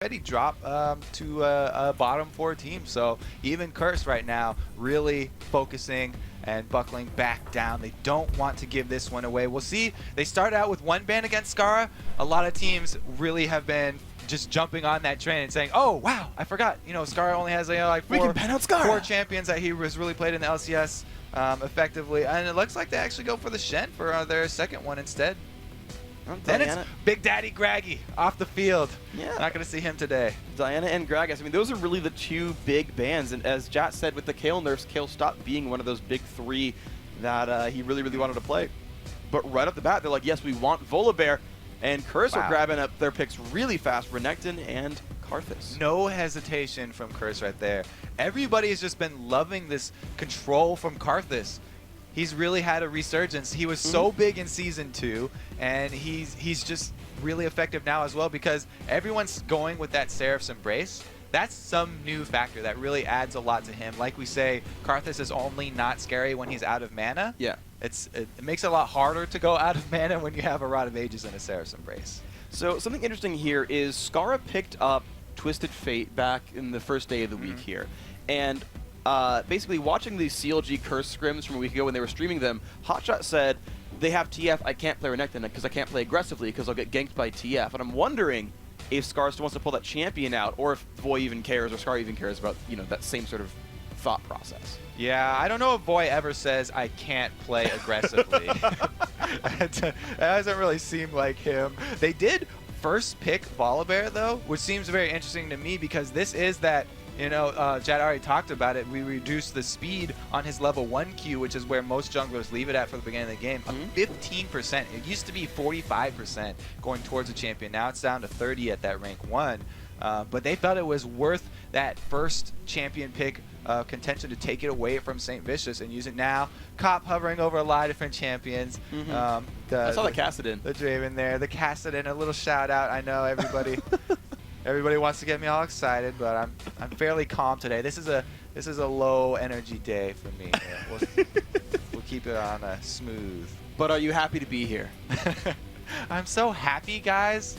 already drop to a bottom 4 team. So even Curse right now really focusing and buckling back down. They don't want to give this one away. We'll see. They started out with 1 ban against Skara. A lot of teams really have been just jumping on that train and saying, oh, wow, I forgot. You know, Skara only has like 4 champions that he was really played in the LCS effectively. And it looks like they actually go for the Shen for their second one instead. Then it's Big Daddy Graggy off the field. Yeah. Not going to see him today. Diana and Gragas, I mean, those are really the 2 big bans. And as Jat said, with the Kayle nerfs, Kayle stopped being one of those big 3 that he really, really wanted to play. But right off the bat, they're like, yes, we want Volibear. And Curse are grabbing up their picks really fast, Renekton and Karthus. No hesitation from Curse right there. Everybody has just been loving this control from Karthus. He's really had a resurgence. He was so big in Season 2, and he's just really effective now as well because everyone's going with that Seraph's Embrace. That's some new factor that really adds a lot to him. Like we say, Karthus is only not scary when he's out of mana. Yeah. It makes it a lot harder to go out of mana when you have a Rod of Ages and a Seraph's Embrace. So something interesting here is Skara picked up Twisted Fate back in the first day of the week here. And basically watching these CLG Curse scrims from a week ago when they were streaming them, Hotshot said, they have TF, I can't play Renekton because I can't play aggressively because I'll get ganked by TF. And I'm wondering if Skara still wants to pull that champion out or if Voy even cares or Skara even cares about, you know, that same sort of thought process. Yeah, I don't know if Voy ever says, I can't play aggressively. That doesn't really seem like him. They did first pick Volibear, though, which seems very interesting to me because this is that, you know, Jad already talked about it. We reduced the speed on his level 1 Q, which is where most junglers leave it at for the beginning of the game, 15%. It used to be 45% going towards a champion. Now it's down to 30 at that rank 1. But they felt it was worth that first champion pick contention to take it away from St. Vicious and use it now. Cop hovering over a lot of different champions. I saw the Kassadin. The Draven there. The Kassadin, a little shout out. I know everybody everybody wants to get me all excited, but I'm fairly calm today. This is a low energy day for me. We'll keep it on a smooth. But are you happy to be here? I'm so happy, guys.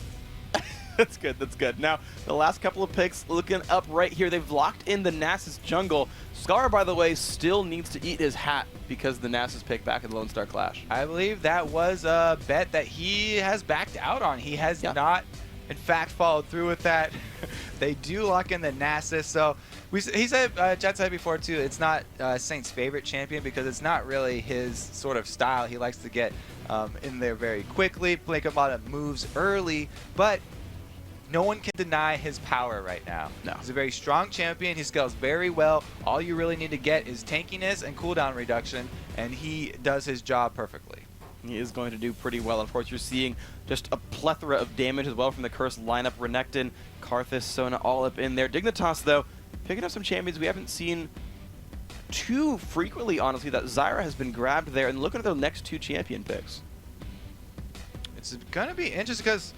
That's good, that's good. Now, the last couple of picks looking up right here. They've locked in the Nasus jungle. Skara, by the way, still needs to eat his hat because of the Nasus pick back in the Lone Star Clash. I believe that was a bet that he has backed out on. He has not, in fact, followed through with that. They do lock in the Nasus. So he said, Jet said before too, it's not Saint's favorite champion because it's not really his sort of style. He likes to get in there very quickly, make a lot of moves early, but no one can deny his power right now. No. He's a very strong champion. He scales very well. All you really need to get is tankiness and cooldown reduction, and he does his job perfectly. He is going to do pretty well. Of course, you're seeing just a plethora of damage as well from the Curse lineup. Renekton, Karthus, Sona all up in there. Dignitas, though, picking up some champions we haven't seen too frequently, honestly, that Zyra has been grabbed there. And looking at their next 2 champion picks. It's going to be interesting because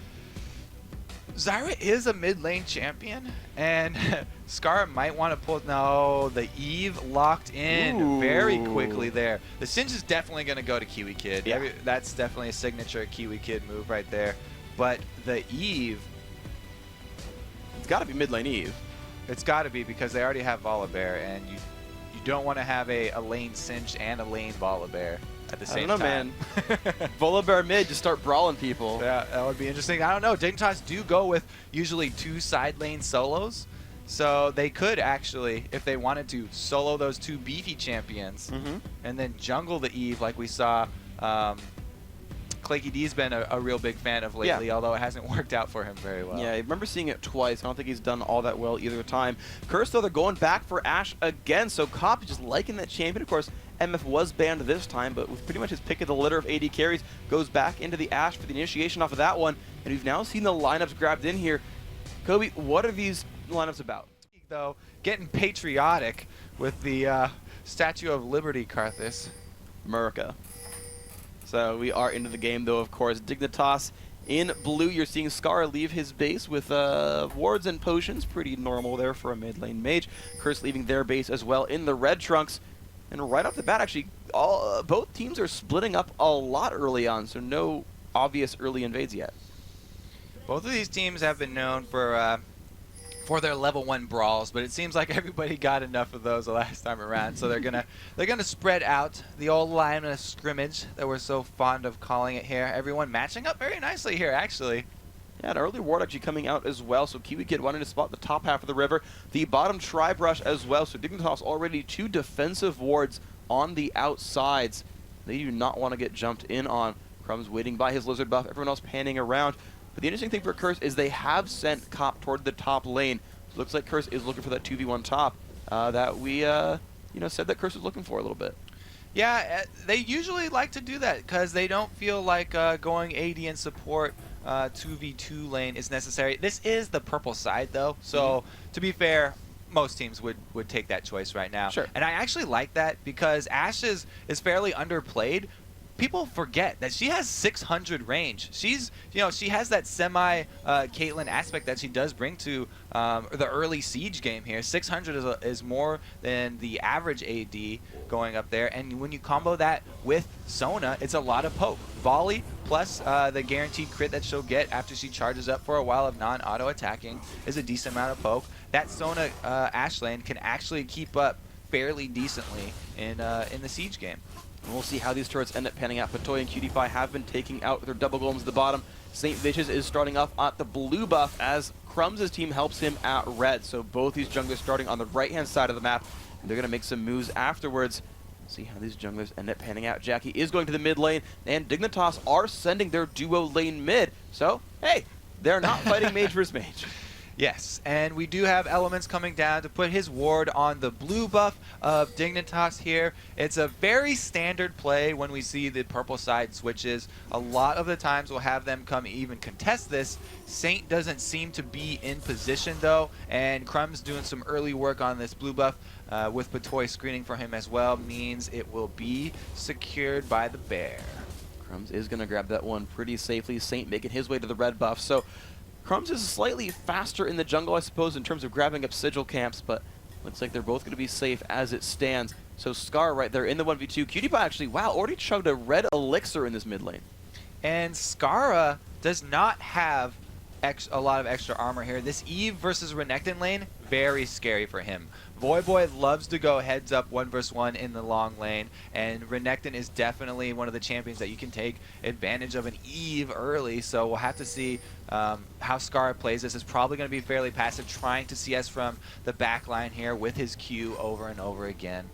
Zyra is a mid lane champion, and Skara might want to pull. No, the Eve locked in very quickly there. The Singe is definitely going to go to Kiwi Kid. Yeah. That's definitely a signature Kiwi Kid move right there. But the Eve, it's got to be mid lane Eve. It's got to be because they already have Volibear, and you don't want to have a lane Singe and a lane Volibear at the same time. I don't know, man. Volibear mid, just start brawling people. Yeah, that would be interesting. I don't know. Dignitas do go with usually 2 side lane solos. So they could actually, if they wanted to, solo those 2 beefy champions and then jungle the Eve like we saw. Claky D's been a real big fan of lately, although it hasn't worked out for him very well. Yeah, I remember seeing it twice. I don't think he's done all that well either time. Curse, though, they're going back for Ashe again, so Cop is just liking that champion. Of course, MF was banned this time, but with pretty much his pick of the litter of AD carries, goes back into the Ashe for the initiation off of that one, and we've now seen the lineups grabbed in here. Kobe, what are these lineups about? Though, getting patriotic with the Statue of Liberty, Karthus. America. So we are into the game, though, of course. Dignitas in blue. You're seeing Skara leave his base with wards and potions. Pretty normal there for a mid lane mage. Curse leaving their base as well in the red trunks. And right off the bat, actually, both teams are splitting up a lot early on, so no obvious early invades yet. Both of these teams have been known for for their level 1 brawls, but it seems like everybody got enough of those the last time around, so they're gonna spread out the old line of scrimmage that we're so fond of calling it here. Everyone matching up very nicely here, actually. Yeah, an early ward actually coming out as well, so Kiwi Kid wanting to spot the top half of the river, the bottom tri-brush as well, so Dignitas already 2 defensive wards on the outsides. They do not want to get jumped in on. Crumbs waiting by his lizard buff, everyone else panning around. But the interesting thing for Curse is they have sent Cop toward the top lane. So it looks like Curse is looking for that 2v1 top that we said that Curse was looking for a little bit. Yeah, they usually like to do that because they don't feel like going AD and support 2v2 lane is necessary. This is the purple side though, so to be fair, most teams would take that choice right now. Sure. And I actually like that because Ashe is fairly underplayed. People forget that she has 600 range. She's, she has that semi Caitlyn aspect that she does bring to the early Siege game here. 600 is more than the average AD going up there. And when you combo that with Sona, it's a lot of poke. Volley plus the guaranteed crit that she'll get after she charges up for a while of non-auto attacking is a decent amount of poke. That Sona Ashe lane can actually keep up fairly decently in the Siege game. And we'll see how these turrets end up panning out. Patoy and Cutie-Pie have been taking out their double golems at the bottom. St. Vicious is starting off at the blue buff as Crumbs' team helps him at red. So both these junglers starting on the right-hand side of the map. And they're going to make some moves afterwards. See how these junglers end up panning out. Jackie is going to the mid lane, and Dignitas are sending their duo lane mid. So, hey, they're not fighting mage versus mage. Yes, and we do have Elements coming down to put his ward on the blue buff of Dignitas here. It's a very standard play when we see the purple side switches. A lot of the times we'll have them come even contest this. Saint doesn't seem to be in position though, and Crumbs doing some early work on this blue buff with Patoy screening for him as well means it will be secured by the bear. Crumbs is going to grab that one pretty safely. Saint making his way to the red buff. So Crumbs is slightly faster in the jungle, I suppose, in terms of grabbing up sigil camps, but looks like they're both going to be safe as it stands. So Scar right there in the 1v2. Cutie-Pie actually, wow, already chugged a red elixir in this mid lane. And Scarra does not have a lot of extra armor here. This Eve versus Renekton lane, very scary for him. Voyboy loves to go heads up 1 versus 1 in the long lane, and Renekton is definitely one of the champions that you can take advantage of an Eve early, so we'll have to see how Scar plays this. Is probably going to be fairly passive, trying to CS from the back line here with his Q over and over again.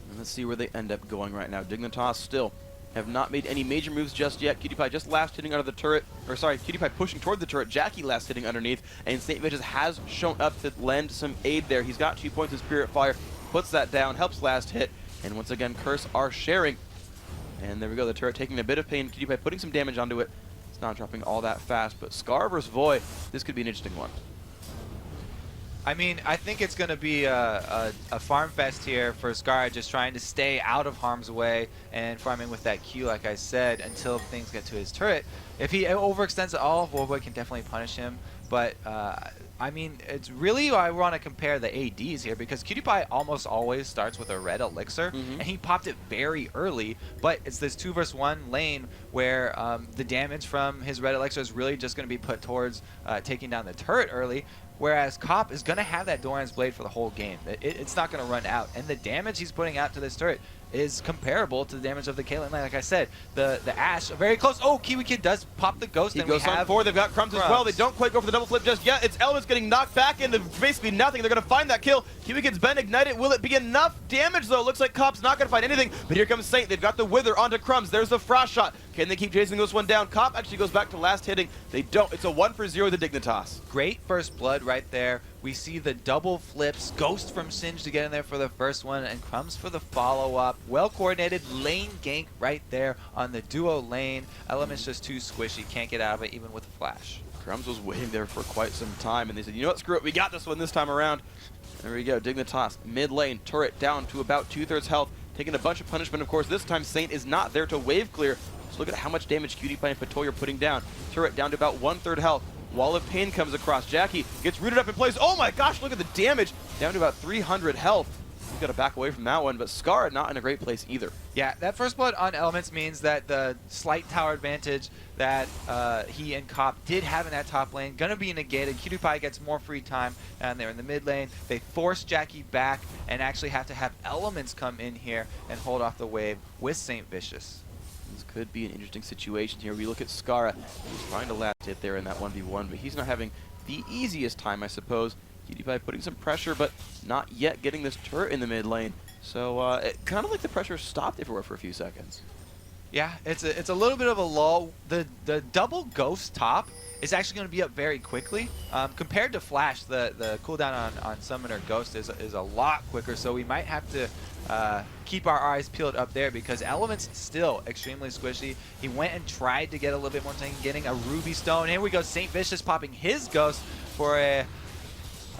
And let's see where they end up going right now. Dignitas still have not made any major moves just yet. Cutie-Pie just last hitting under the turret, or sorry, Cutie-Pie pushing toward the turret, Jackie last hitting underneath, and St. Vicious has shown up to lend some aid there. He's got 2 points of Spirit Fire, puts that down, helps last hit, and once again, Curse are sharing. And there we go, the turret taking a bit of pain, Cutie-Pie putting some damage onto it. It's not dropping all that fast, but Scar versus Void, this could be an interesting one. I mean, I think it's going to be a farm fest here for Scar, just trying to stay out of harm's way and farming with that Q, like I said, until things get to his turret. If he overextends at all, Voyboy can definitely punish him. But, I mean, it's really, I want to compare the ADs here, because Cutie-Pie almost always starts with a red elixir, and he popped it very early, but it's this 2 versus 1 lane where the damage from his red elixir is really just going to be put towards taking down the turret early. Whereas Cop is going to have that Doran's Blade for the whole game. It's not going to run out. And the damage he's putting out to this turret is comparable to the damage of the Caitlyn lane. Like I said, the Ashe, very close. Oh, Kiwi Kid does pop the Ghost. He and goes on 4. They've got Crumbs as well. They don't quite go for the double flip just yet. It's Elements getting knocked back into basically nothing. They're going to find that kill. Kiwi Kid's been ignited. Will it be enough damage, though? Looks like Cop's not going to find anything. But here comes Saint. They've got the Wither onto Crumbs. There's the Frost Shot. Can they keep chasing this one down? Cop actually goes back to last hitting. They don't. It's a 1 for 0 to Dignitas. Great first blood right there. We see the double flips. Ghost from Singe to get in there for the first one, and Crumbs for the follow-up. Well-coordinated lane gank right there on the duo lane. Element's just too squishy. Can't get out of it even with a flash. Crumbs was waiting there for quite some time, and they said, you know what, screw it. We got this one this time around. There we go. Dignitas, mid lane, turret down to about 2/3 health. Taking a bunch of punishment, of course. This time, Saint is not there to wave clear. Just look at how much damage Cutie-Pie and Patoy are putting down. Turret down to about 1/3 health. Wall of Pain comes across. Jackie gets rooted up in place. Oh my gosh, look at the damage. Down to about 300 health. He's got to back away from that one, but Scar not in a great place either. Yeah, that first blood on Elements means that the slight tower advantage that he and Cop did have in that top lane gonna be negated. PewDiePie gets more free time down there in the mid lane. They force Jackie back and actually have to have Elements come in here and hold off the wave with St. Vicious. This could be an interesting situation here. We look at Skara, who's trying to last hit there in that 1v1, but he's not having the easiest time, I suppose. PewDiePie putting some pressure, but not yet getting this turret in the mid lane. So it kind of like the pressure stopped everywhere for a few seconds. Yeah, it's a little bit of a lull. The double ghost top is actually going to be up very quickly. Compared to Flash, the cooldown on Summoner Ghost is a lot quicker, so we might have to keep our eyes peeled up there because Element's still extremely squishy. He went and tried to get a little bit more tank, getting a Ruby Stone. Here we go, St. Vicious popping his Ghost for a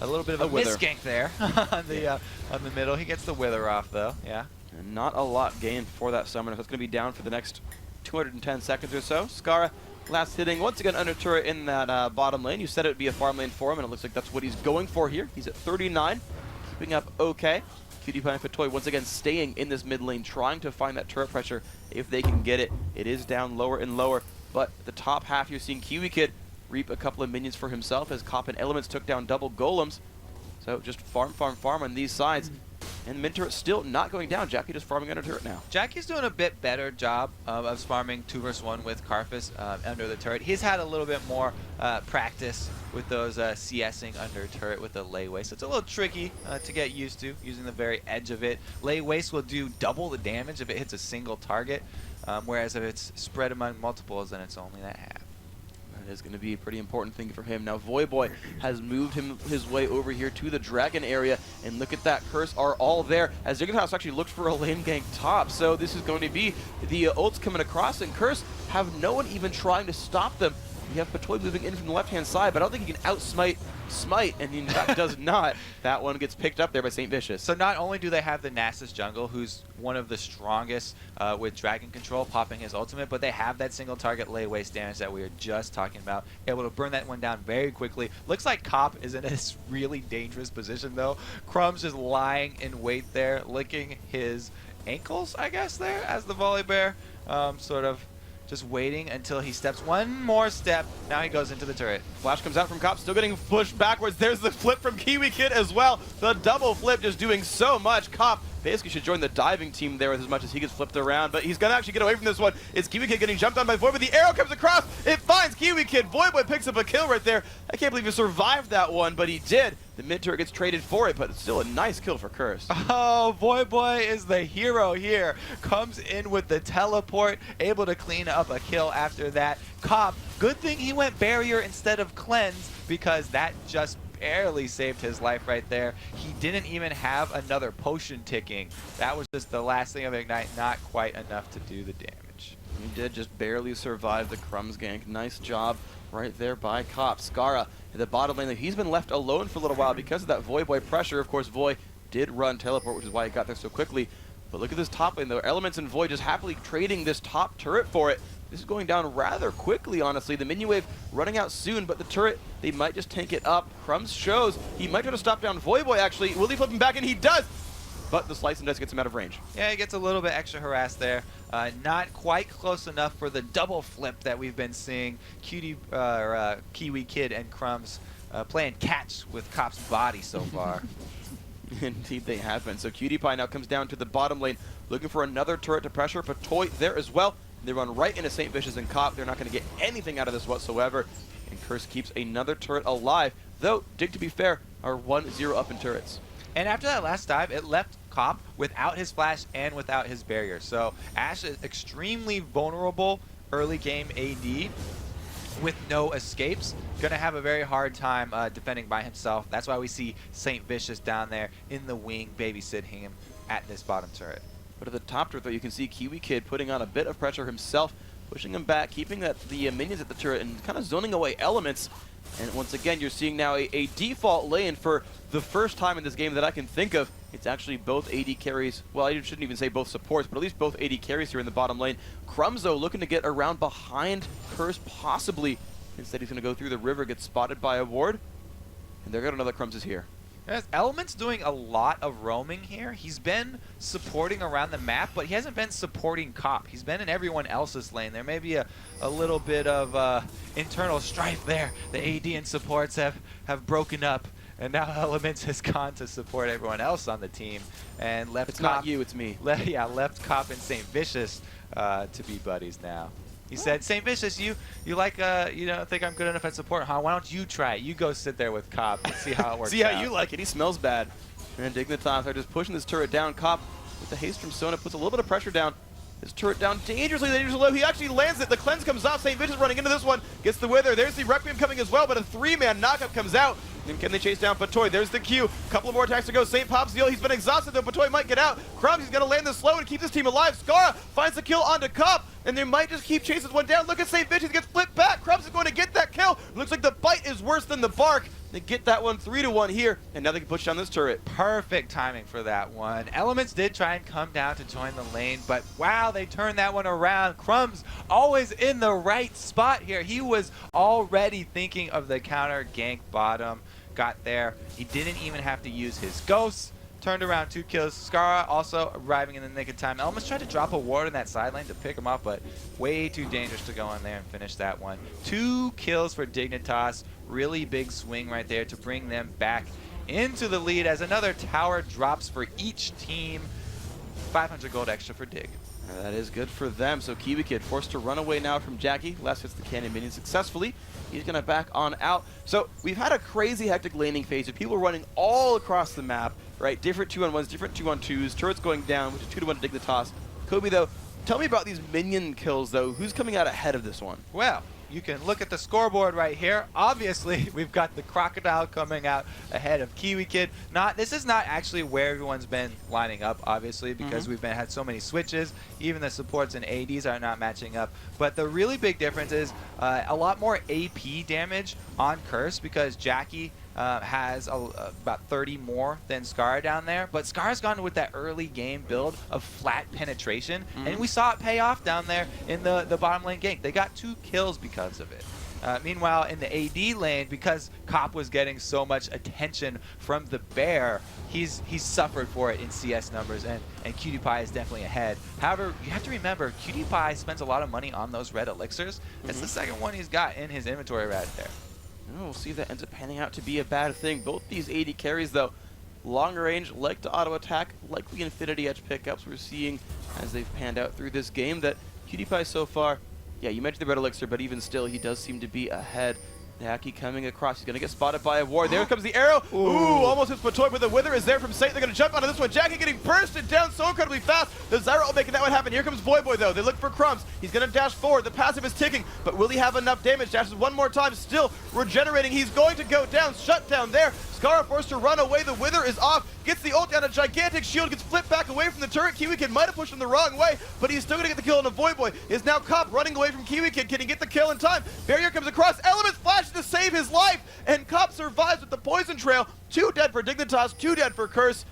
little bit of a misgank there on the middle. He gets the Wither off though, yeah. And not a lot gained for that Summoner, so it's going to be down for the next 210 seconds or so. Skara last hitting once again under turret in that bottom lane. You said it would be a farm lane for him, and it looks like that's what he's going for here. He's at 39, keeping up okay. PewDiePie and Fatoy once again staying in this mid lane, trying to find that turret pressure if they can get it. It is down lower and lower, but the top half you're seeing Kiwi Kid reap a couple of minions for himself as Cop and Elements took down double golems. So just farm on these sides. And mid turret still not going down. Jackie just farming under turret now. Jackie's doing a bit better job of farming 2 vs 1 with Karfus under the turret. He's had a little bit more practice with those CSing under turret with the lay waste. So it's a little tricky to get used to using the very edge of it. Lay waste will do double the damage if it hits a single target, whereas if it's spread among multiples, then it's only that half. That is going to be a pretty important thing for him. Now, Voyboy has moved his way over here to the Dragon area, and look at that. Curse are all there, as Dignitas actually looks for a lane gank top. So this is going to be the ults coming across, and Curse have no one even trying to stop them. You have Patoy moving in from the left-hand side, but I don't think he can outsmite Smite, and he in fact does not. That one gets picked up there by St. Vicious. So not only do they have the Nasus jungle, who's one of the strongest with Dragon Control, popping his ultimate, but they have that single target lay waste damage that we were just talking about, able to burn that one down very quickly. Looks like Cop is in a really dangerous position though. Crumb's just lying in wait there, licking his ankles, I guess, there, as the volley bear, sort of just waiting until he steps one more step. Now he goes into the turret. Flash comes out from Cop, still getting pushed backwards. There's the flip from Kiwi Kid as well. The double flip just doing so much. Cop basically should join the diving team there with as much as he gets flipped around, but he's gonna actually get away from this one. It's Kiwi Kid getting jumped on by Void, but the arrow comes across. It finds Kiwi Kid. Voidboy picks up a kill right there. I can't believe he survived that one, but he did. The mid turret gets traded for it, but it's still a nice kill for Curse. Oh, Voidboy is the hero here. Comes in with the teleport, able to clean up a kill after that. Cop, good thing he went barrier instead of cleanse, because that just barely saved his life right there. He didn't even have another potion ticking. That was just the last thing of Ignite, not quite enough to do the damage. He did just barely survive the Crumbs gank. Nice job right there by Cop. Skara in the bottom lane. He's been left alone for a little while because of that Voyboy pressure. Of course, Voy did run teleport, which is why he got there so quickly. But look at this top lane though. Elements and Voy just happily trading this top turret for it. This is going down rather quickly, honestly. The minion wave running out soon, but the turret, they might just tank it up. Crumbs shows he might try to stop down Voyboy, actually. Will he flip him back? And he does! But the slice and dice gets him out of range. Yeah, he gets a little bit extra harassed there. Not quite close enough for the double flip that we've been seeing. Kiwi Kid and Crumbs playing catch with Cop's body so far. Indeed they have been. So PewDiePie now comes down to the bottom lane, looking for another turret to pressure. Patoy there as well. They run right into St. Vicious and Cop. They're not going to get anything out of this whatsoever. And Curse keeps another turret alive. Though, Dig, to be fair, are 1-0 up in turrets. And after that last dive, it left Cop without his flash and without his barrier. So Ash is extremely vulnerable early game AD with no escapes. Gonna have a very hard time defending by himself. That's why we see St. Vicious down there in the wing babysitting him at this bottom turret. But at the top turret, though, you can see Kiwi Kid putting on a bit of pressure himself, pushing him back, keeping the minions at the turret, and kind of zoning away Elements. And once again, you're seeing now a default lane for the first time in this game that I can think of. It's actually both AD carries. Well, I shouldn't even say both supports, but at least both AD carries here in the bottom lane. Crumbs, though, looking to get around behind Curse, possibly. Instead, he's going to go through the river, get spotted by a ward. And there got another Crumbs is here. Yes, Element's doing a lot of roaming here. He's been supporting around the map, but he hasn't been supporting Cop. He's been in everyone else's lane. There may be a little bit of internal strife there. The AD and supports have broken up, and now Elements has gone to support everyone else on the team and left It's Cop, not you, it's me. left Cop and St. Vicious to be buddies now. He said, St. Vicious, you like you don't think I'm good enough at support, huh? Why don't you try it? You go sit there with Cop and see how it works. See how you like it. He smells bad. And Dignitas are just pushing this turret down. Cop with the haste from Sona puts a little bit of pressure down. His turret down dangerously low. He actually lands it. The cleanse comes off. St. Vicious running into this one. Gets the wither. There's the Requiem coming as well, but a 3-man knockup comes out. And can they chase down Patoy? There's the Q. Couple of more attacks to go. St. pops the ult. He's been exhausted though. Patoy might get out. Crumbs, he's going to land this slow and keep his team alive. Scara finds the kill onto Cop. And they might just keep chasing one down. Look at St. Vicious. He gets flipped back. Crumbs is going to get that kill. Looks like the bite is worse than the bark. They get that one 3-1 here. And now they can push down this turret. Perfect timing for that one. Elements did try and come down to join the lane, but wow, they turned that one around. Crumbs always in the right spot here. He was already thinking of the counter gank bottom. Got there. He didn't even have to use his ghosts. Turned around 2 kills. Scara also arriving in the nick of time. Elements tried to drop a ward in that side lane to pick him up, but way too dangerous to go in there and finish that one. 2 kills for Dignitas. Really big swing right there to bring them back into the lead as another tower drops for each team. 500 gold extra for Dig. That is good for them. So Kiwi Kid forced to run away now from Jackie. Last hits the cannon minion successfully. He's going to back on out. So we've had a crazy hectic laning phase with people running all across the map, right? Different 2-on-1s, different 2-on-2s, turrets going down, which is 2-1 to Dignitas. Kobe, though, tell me about these minion kills, though. Who's coming out ahead of this one? Well, you can look at the scoreboard right here. Obviously, we've got the Crocodile coming out ahead of Kiwi Kid. This is not actually where everyone's been lining up, obviously, because we've had so many switches. Even the supports and ADs are not matching up. But the really big difference is a lot more AP damage on Curse because Jackie has about 30 more than Scar down there, but Scar's gone with that early game build of flat penetration, and we saw it pay off down there in the bottom lane gank. They got 2 kills because of it. Meanwhile, in the AD lane, because Cop was getting so much attention from the Bear, he's suffered for it in CS numbers, and Cutie Pie is definitely ahead. However, you have to remember, Cutie Pie spends a lot of money on those red elixirs. It's the second one he's got in his inventory right there. We'll see if that ends up panning out to be a bad thing. Both these AD carries, though, longer range, like to auto attack, likely Infinity Edge pickups we're seeing as they've panned out through this game. That Cutie Pie so far, yeah, you mentioned the red elixir, but even still, he does seem to be ahead. Jackie coming across. He's going to get spotted by a ward. There comes the arrow. Ooh, almost hits Patoy, but the wither is there from Saint. They're going to jump onto this one. Jackie getting bursted down so incredibly fast. The Zyra making that one happen. Here comes Boy, though. They look for Crumbs. He's going to dash forward. The passive is ticking, but will he have enough damage? Dashes one more time, still regenerating. He's going to go down. Shut down there. Scara forced to run away. The wither is off. Gets the ult down. A gigantic shield. Gets flipped back away from the turret. Kiwi Kid might have pushed him the wrong way, but he's still going to get the kill on the Boy. Is now Cop running away from Kiwi Kid. Can he get the kill in time? Barrier comes across. Elements flashes to save his life. And Cop survives with the poison trail. 2 dead for Dignitas, 2 dead for Curse.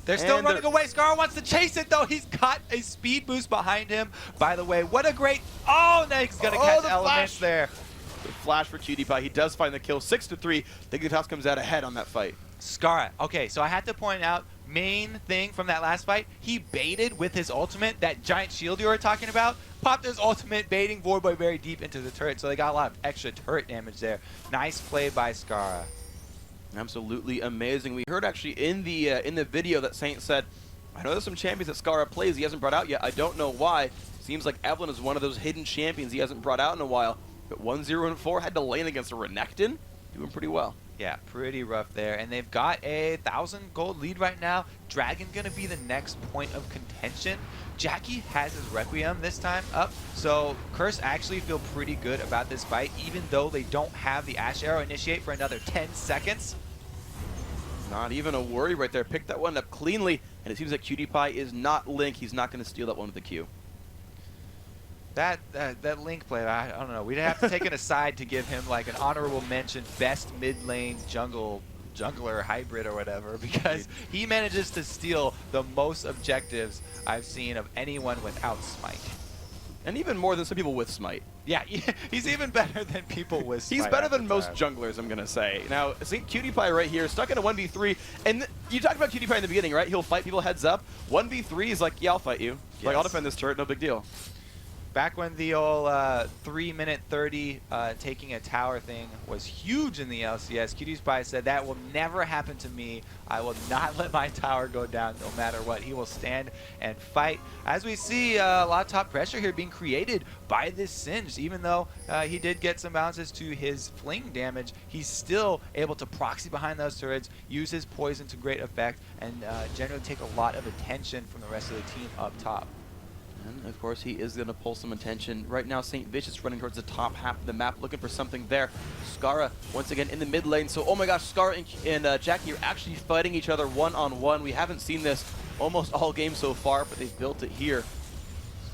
They're still running away. Scar wants to chase it, though. He's got a speed boost behind him. By the way, what a great... Oh, now he's going to catch Elements there. The flash for Cutie Pie. He does find the kill. 6-3. Dignitas comes out ahead on that fight. Scar. Okay, so I had to point out, main thing from that last fight, he baited with his ultimate, that giant shield you were talking about. Popped his ultimate, baiting Voidboy very deep into the turret, so they got a lot of extra turret damage there. Nice play by Scara. Absolutely amazing. We heard actually in the video that Saint said, I know there's some champions that Scara plays he hasn't brought out yet. I don't know why. Seems like Evelyn is one of those hidden champions he hasn't brought out in a while. But 1-0-4 had to lane against a Renekton. Doing pretty well. Yeah, pretty rough there. And they've got a 1,000 gold lead right now. Dragon going to be the next point of contention. Jackie has his Requiem this time up, so Curse actually feel pretty good about this fight, even though they don't have the Ash Arrow initiate for another 10 seconds. Not even a worry right there. Picked that one up cleanly, and it seems like Cutie Pie is not Link. He's not going to steal that one with the Q. That Link play, I don't know. We'd have to take an aside to give him like an honorable mention, best mid lane jungler hybrid or whatever, because he manages to steal the most objectives I've seen of anyone without Smite. And even more than some people with Smite. Yeah, he's even better than people with Smite. He's better than most time. junglers, I'm going to say. Now, see Cutie Pie right here, stuck in a 1v3. And you talked about Cutie Pie in the beginning, right? He'll fight people heads up. 1v3 is like, yeah, I'll fight you. Yes. Like, I'll defend this turret, no big deal. Back when the old 3-minute 30 taking a tower thing was huge in the LCS, Cutie Pie said, that will never happen to me. I will not let my tower go down no matter what. He will stand and fight. As we see, a lot of top pressure here being created by this Singed. Even though he did get some bounces to his fling damage, he's still able to proxy behind those turrets, use his poison to great effect, and generally take a lot of attention from the rest of the team up top. And of course, he is going to pull some attention. Right now, St. Vicious running towards the top half of the map, looking for something there. Skara, once again, in the mid lane. So, oh my gosh, Skara and Jackie are actually fighting each other one-on-one. We haven't seen this almost all game so far, but they've built it here.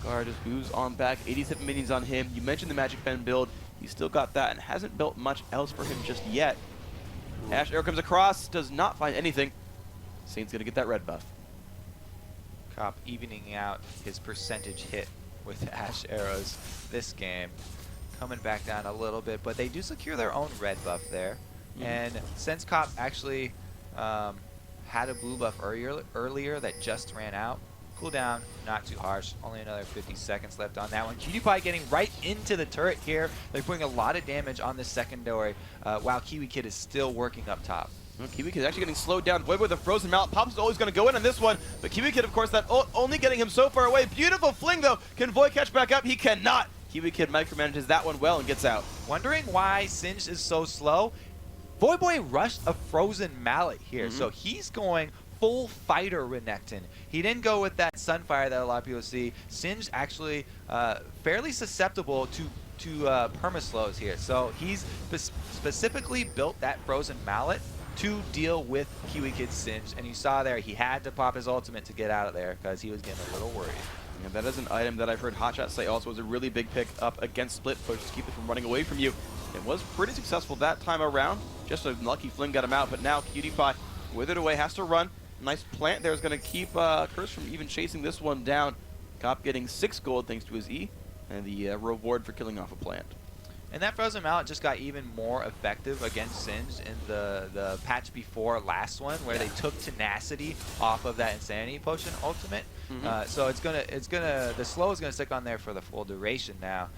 Skara just moves on back. 87 minions on him. You mentioned the Magic Pen build. He's still got that and hasn't built much else for him just yet. Ash Arrow comes across, does not find anything. Saint's going to get that red buff. Cop evening out his percentage hit with Ash Arrows this game. Coming back down a little bit, but they do secure their own red buff there. And since Cop actually had a blue buff earlier that just ran out, cooldown not too harsh, only another 50 seconds left on that one. Cutie Pie getting right into the turret here. They're putting a lot of damage on the secondary while Kiwi Kid is still working up top. Well, Kiwi Kid is actually getting slowed down. Boy, with the frozen mallet, Pops is always going to go in on this one, but Kiwi Kid, of course, that only getting him so far away. Beautiful fling, though. Can Void catch back up? He cannot. Kiwi Kid micromanages that one well and gets out. Wondering why Singed is so slow? Voyboy rushed a frozen mallet here, so he's going full fighter Renekton. He didn't go with that Sunfire that a lot of people see. Singed actually fairly susceptible to permaslows here, so he's specifically built that frozen mallet to deal with Kiwi Kid's Singed, and you saw there he had to pop his ultimate to get out of there because he was getting a little worried. And that is an item that I've heard Hotshot say also was a really big pick up against Split Push to keep it from running away from you. It was pretty successful that time around. Just a lucky fling got him out, but now Cutie Pie withered away, has to run. Nice plant there is going to keep Curse from even chasing this one down. Cop getting 6 gold thanks to his E, and the reward for killing off a plant. And that frozen mallet just got even more effective against Singed in the patch before last one, where they took tenacity off of that insanity potion ultimate. So the slow is gonna stick on there for the full duration now,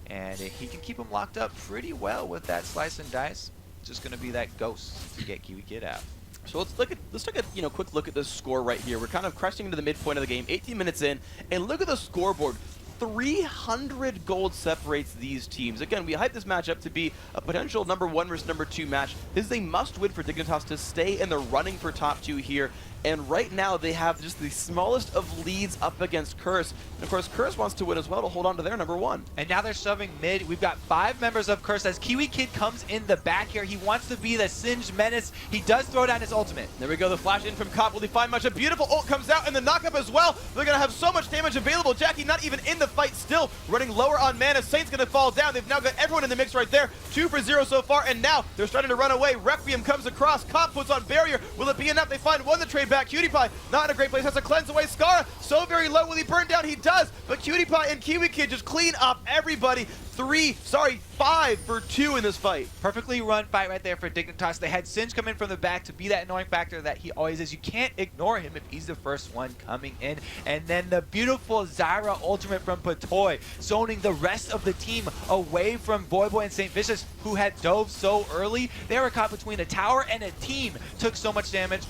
and he can keep him locked up pretty well with that slice and dice. It's just gonna be that ghost to get Kiwi Kid out. So let's take a quick look at the score right here. We're kind of cresting into the midpoint of the game, 18 minutes in, and look at the scoreboard. 300 gold separates these teams. Again, we hype this matchup to be a potential #1 versus #2 match. This is a must-win for Dignitas to stay in the running for top 2 here. And right now, they have just the smallest of leads up against Curse. And of course, Curse wants to win as well to hold on to their #1. And now they're shoving mid. We've got 5 members of Curse as Kiwi Kid comes in the back here. He wants to be the Singed menace. He does throw down his ultimate. There we go, the flash in from Cop. Will he find much? A beautiful ult comes out and the knockup as well. They're going to have so much damage available. Jackie not even in the fight still, running lower on mana. Saint's going to fall down. They've now got everyone in the mix right there. 2 for 0 so far, and now they're starting to run away. Requiem comes across. Cop puts on barrier. Will it be enough? They find one to trade back. Cutie Pie not in a great place, has to cleanse away. Skara, so very low. Will he burn down? He does, but Cutie Pie and Kiwi Kid just clean up everybody. 5 for 2 in this fight. Perfectly run fight right there for Dignitas. They had Singed come in from the back to be that annoying factor that he always is. You can't ignore him if he's the first one coming in. And then the beautiful Zyra ultimate from Patoy, zoning the rest of the team away from Voyboy and St. Vicious, who had dove so early. They were caught between a tower and a team. Took so much damage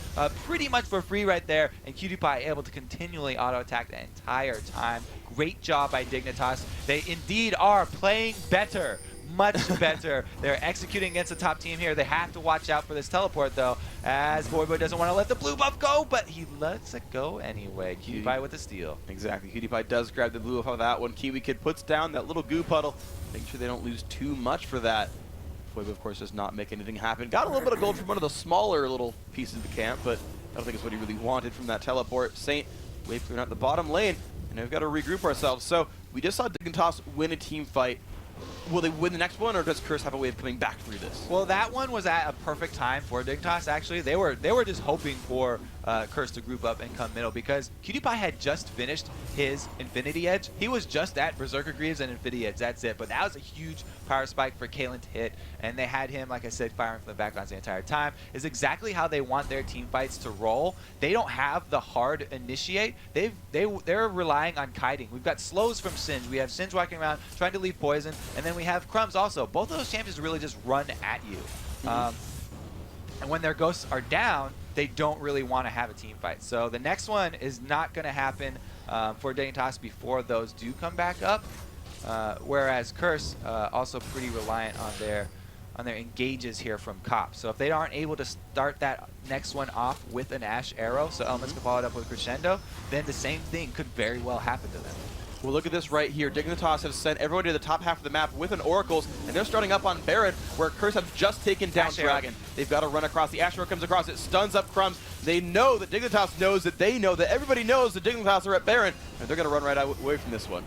pretty much for free right there. And Cutie Pie able to continually auto-attack the entire time. Great job by Dignitas. They indeed are playing better. Much better. They're executing against the top team here. They have to watch out for this teleport, though, as Voyboy doesn't want to let the blue buff go, but he lets it go anyway. Cutie Pie with the steal. Exactly. Cutie Pie does grab the blue buff on that one. Kiwi Kid puts down that little goo puddle, making sure they don't lose too much for that. Voyboy, of course, does not make anything happen. Got a little bit of gold from one of the smaller little pieces of the camp, but I don't think it's what he really wanted from that teleport. Saint wave clearing out the bottom lane, and we've got to regroup ourselves. So we just saw Dignitas win a team fight. will they win the next one, or does Curse have a way of coming back through this? Well, that one was at a perfect time for Dignitas, actually. They were just hoping for Curse to group up and come middle because PewDiePie had just finished his Infinity Edge. He was just at Berserker Greaves and Infinity Edge, that's it. But that was a huge power spike for Caitlyn to hit, and they had him, like I said, firing from the backgrounds the entire time. Is exactly how they want their team fights to roll. They don't have the hard initiate. They're relying on kiting. We've got slows from Singe. We have Singe walking around trying to leave poison, and then we have Crumbs also. Both of those champions really just run at you. And when their ghosts are down, they don't really want to have a team fight. So the next one is not going to happen for Dignitas before those do come back up. Whereas Curse also pretty reliant on their engages here from Cop. So if they aren't able to start that next one off with an Ash Arrow, so Elements can follow it up with Crescendo, then the same thing could very well happen to them. Well, look at this right here. Dignitas have sent everyone to the top half of the map with an Oracles, and they're starting up on Baron, where Curse have just taken down Dragon. They've got to run across. The Ash Arrow comes across. It stuns up Crumbs. They know that Dignitas knows that they know that everybody knows that Dignitas are at Baron, and they're going to run right away from this one.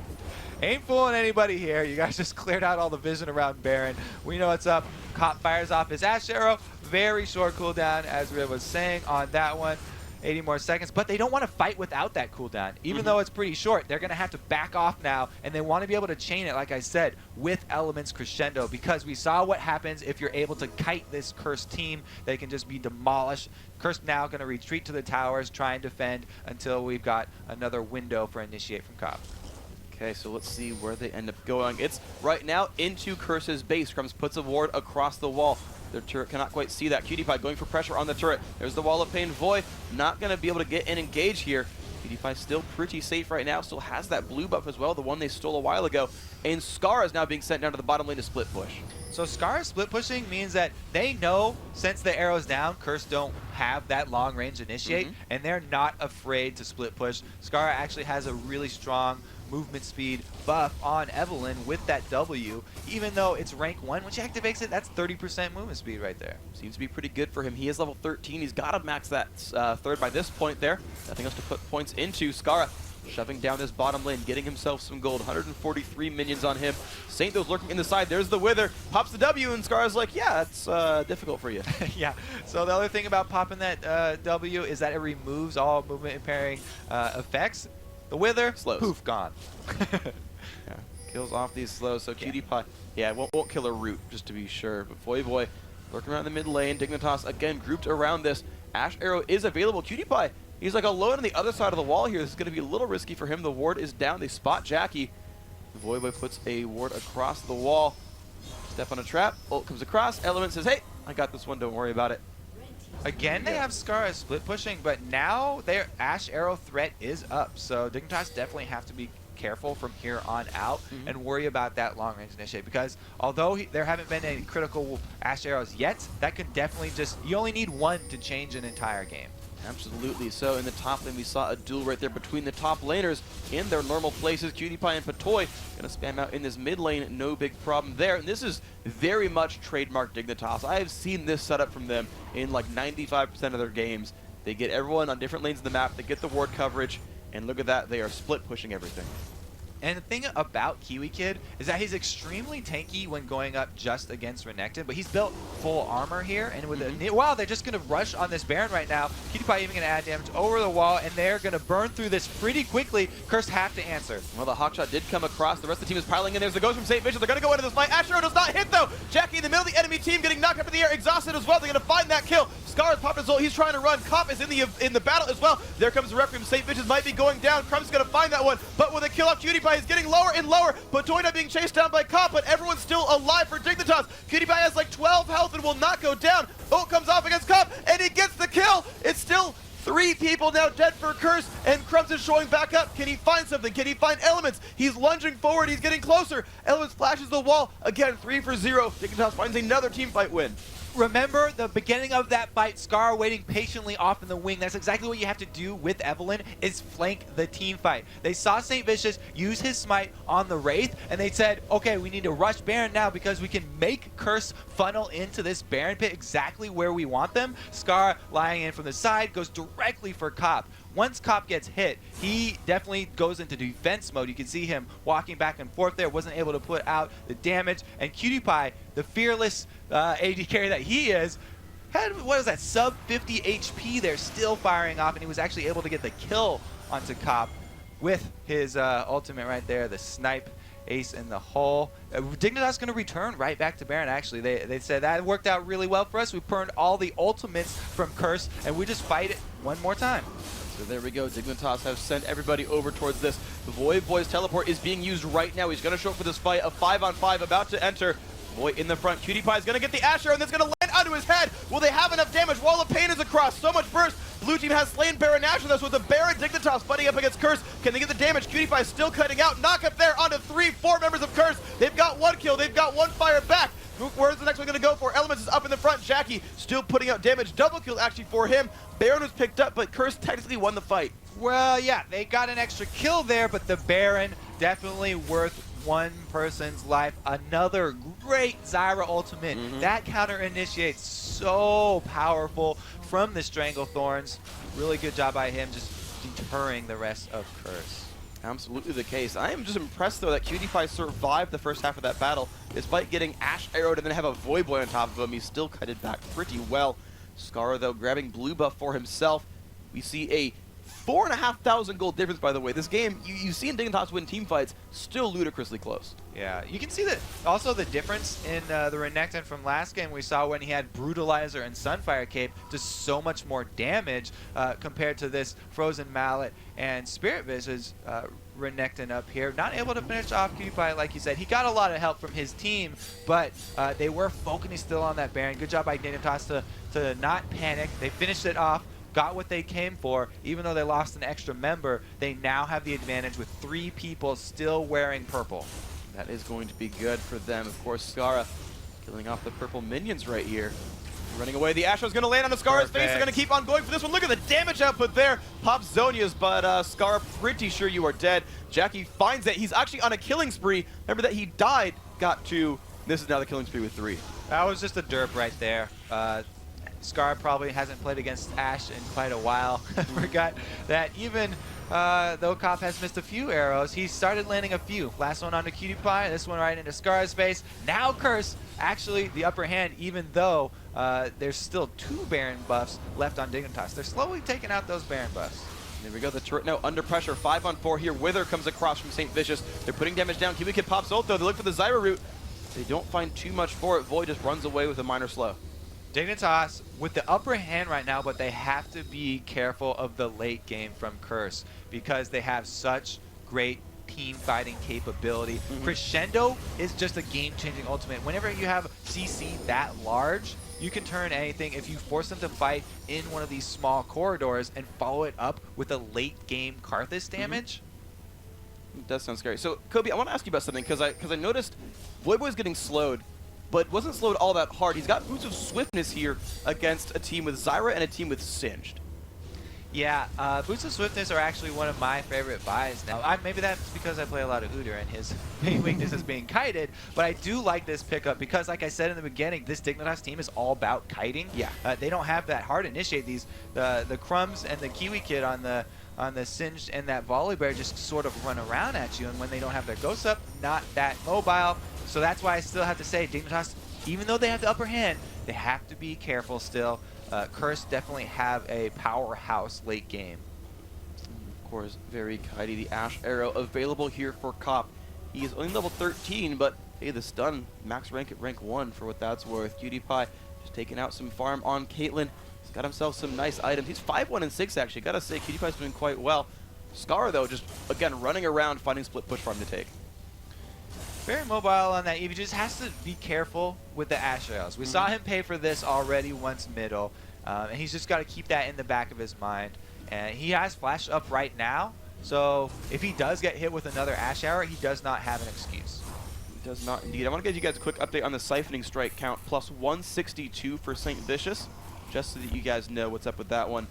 Ain't fooling anybody here. You guys just cleared out all the vision around Baron. We know what's up. Cop fires off his Ash Arrow. Very short cooldown, as Riv was saying on that one. 80 more seconds, but they don't want to fight without that cooldown. Even though it's pretty short, they're going to have to back off now, and they want to be able to chain it, like I said, with Elements Crescendo, because we saw what happens if you're able to kite this Curse team. They can just be demolished. Curse now going to retreat to the towers, try and defend until we've got another window for initiate from Cop. Okay, so let's see where they end up going. It's right now into Curse's base. Crumbs puts a ward across the wall. Their turret cannot quite see that. PewDiePie going for pressure on the turret. There's the Wall of Pain. Void not going to be able to get and engage here. PewDiePie still pretty safe right now. Still has that blue buff as well, the one they stole a while ago. And Scar is now being sent down to the bottom lane to split push. So Scar split pushing means that they know since the arrow's down, Curse don't have that long range initiate, and they're not afraid to split push. Scar actually has a really strong movement speed buff on Evelyn with that W. Even though it's rank 1, when she activates it, that's 30% movement speed right there. Seems to be pretty good for him. He is level 13. He's got to max that third by this point there. Nothing else to put points into. Skara shoving down this bottom lane, getting himself some gold. 143 minions on him. Saint those lurking in the side. There's the Wither. Pops the W, and Skara's like, yeah, it's difficult for you. Yeah. So the other thing about popping that W is that it removes all movement impairing effects. The Wither, slows. Poof, gone. Yeah, kills off these slows. So PewDiePie, yeah, won't kill a root, just to be sure. But Voy lurking around the mid lane. Dignitas, again, grouped around this. Ash Arrow is available. PewDiePie, he's like alone on the other side of the wall here. This is going to be a little risky for him. The ward is down. They spot Jackie. Voy puts a ward across the wall. Step on a trap. Ult comes across. Element says, hey, I got this one. Don't worry about it. Again, they have Scar as split pushing, but now their Ash Arrow threat is up. So Dignitas definitely have to be careful from here on out and worry about that long range initiate, because although there haven't been any critical Ash Arrows yet, that could definitely just, you only need one to change an entire game. Absolutely. So in the top lane, we saw a duel right there between the top laners in their normal places. PewDiePie and Patoy going to spam out in this mid lane. No big problem there. And this is very much trademark Dignitas. I have seen this setup from them in like 95% of their games. They get everyone on different lanes of the map. They get the ward coverage. And look at that. They are split pushing everything. And the thing about Kiwi Kid is that he's extremely tanky when going up just against Renekton, but he's built full armor here, and with wow, they're just going to rush on this Baron right now. PewDiePie even going to add damage over the wall, and they're going to burn through this pretty quickly. Curse have to answer. Well, the hawkshot did come across. The rest of the team is piling in. There's the ghost from St. Vision. They're going to go into this fight. Asher does not hit, though. Jackie in the middle of the enemy team getting knocked up in the air, exhausted as well. They're going to find that kill. Scar is popping his ult. He's trying to run. Cop is in the battle as well. There comes the Requiem. St. Vision might be going down. Crumb's going to find that one, but with a kill off, PewDiePie is getting lower and lower. Patoy being chased down by Cop, but everyone's still alive for Dignitas. PewDiePie has like 12 health and will not go down. Ult comes off against Cop, and he gets the kill. It's still 3 people now dead for Curse, and Crumbs is showing back up. Can he find something? Can he find Elements? He's lunging forward. He's getting closer. Elements flashes the wall. Again, 3 for 0. Dignitas finds another team fight win. remember the beginning of that fight, Scar waiting patiently off in the wing. That's exactly what you have to do with Evelynn, is flank the team fight. They saw St. Vicious use his smite on the Wraith, and they said, okay, we need to rush Baron now because we can make Curse funnel into this Baron pit exactly where we want them. Scar lying in from the side goes directly for Cop. Once Cop gets hit, he definitely goes into defense mode. You can see him walking back and forth there, wasn't able to put out the damage. And Cutie Pie, the fearless AD carry that he is, had, what is that, sub 50 HP there, still firing off, and he was actually able to get the kill onto Cop with his ultimate right there, the snipe ace in the hole. Dignitas going to return right back to Baron, actually. They said that worked out really well for us. We burned all the ultimates from Curse, and we just fight it one more time. So there we go. Dignitas have sent everybody over towards this. The Void Boy's teleport is being used right now. He's going to show up for this fight. A 5-on-5 about to enter. Void in the front. Cutie Pie is going to get the Asher, and that's going to land onto his head. Will they have enough damage? Wall of Pain is across. So much burst. Blue team has slain Baron Asher, though, so with the Baron Dignitas fighting up against Curse. Can they get the damage? Cutie Pie is still cutting out. Knock up there onto 3-4 members of Curse. They've got one kill. They've got one fire back. Where's the next one going to go for? Elements is up in the front. Jackie still putting out damage. Double kill actually for him. Baron was picked up, but Curse technically won the fight. Well, yeah, they got an extra kill there, but the Baron definitely worth one person's life. Another great Zyra ultimate. That counter initiates so powerful from the Stranglethorns. Really good job by him just deterring the rest of Curse. Absolutely the case. I am just impressed, though, that Cutie Pie survived the first half of that battle. Despite getting Ash arrowed and then have a Void Boy on top of him, he still cut it back pretty well. Scar, though, grabbing blue buff for himself. We see a 4,500 gold difference, by the way. This game, you've seen Dignitas win team fights, still ludicrously close. Yeah, you can see that also the difference in the Renekton from last game we saw when he had Brutalizer and Sunfire Cape, just so much more damage compared to this Frozen Mallet and Spirit Viz's Renekton up here. Not able to finish off Cutie Pie, like you said. He got a lot of help from his team, but they were focusing still on that Baron. Good job by Dignitas to not panic. They finished it off. Got what they came for. Even though they lost an extra member, they now have the advantage with 3 people still wearing purple. That is going to be good for them. Of course, Skara killing off the purple minions right here. Running away, the Asher is going to land on the Skara's face. They're going to keep on going for this one. Look at the damage output there. Pops Zonia's, but Skara, pretty sure you are dead. Jackie finds it. He's actually on a killing spree. Remember that he died, got 2. This is now the killing spree with 3. That was just a derp right there. Scar probably hasn't played against Ashe in quite a while. Forgot that even though Cop has missed a few arrows, he started landing a few. Last one onto Cutie Pie, this one right into Scar's face. Now Curse, actually the upper hand, even though there's still 2 Baron buffs left on Dignitas. They're slowly taking out those Baron buffs. There we go, the turret now under pressure, 5-on-4 here. Wither comes across from St. Vicious. They're putting damage down. Kiwi Kid pops ult though. They look for the Zyra route. They don't find too much for it. Void just runs away with a minor slow. Dignitas with the upper hand right now, but they have to be careful of the late game from Curse because they have such great team fighting capability. Crescendo is just a game-changing ultimate. Whenever you have CC that large, you can turn anything if you force them to fight in one of these small corridors and follow it up with a late game Karthus damage. It does sound scary. So, Kobe, I want to ask you about something because I noticed Voidboy's getting slowed, but wasn't slowed all that hard. He's got boots of swiftness here against a team with Zyra and a team with Singed. Yeah, Boots of Swiftness are actually one of my favorite buys now. Maybe that's because I play a lot of Udyr and his main weakness is being kited, but I do like this pickup because, like I said in the beginning, this Dignitas team is all about kiting. Yeah. They don't have that hard initiate. The Crumbs and the Kiwi Kid on the Singed and that Volibear just sort of run around at you, and when they don't have their ghosts up, not that mobile. So that's why I still have to say Dignitas, even though they have the upper hand, they have to be careful still. Curse definitely have a powerhouse late game. Of course, very kitey. The Ash Arrow available here for Cop. He is only level 13, but hey, the stun, max rank at rank 1 for what that's worth. Cutie Pie just taking out some farm on Caitlyn. He's got himself some nice items. He's 5-1-6 actually. Gotta say, Cutie Pie's doing quite well. Scar, though, just again running around finding split push farm to take. Very mobile on that Eevee. Just has to be careful with the Ash Arrows. We saw him pay for this already once middle, and he's just got to keep that in the back of his mind. And he has flash up right now, so if he does get hit with another Ash Arrow, he does not have an excuse. Does not indeed. I want to give you guys a quick update on the siphoning strike count. Plus 162 for St. Vicious, just so that you guys know what's up with that one.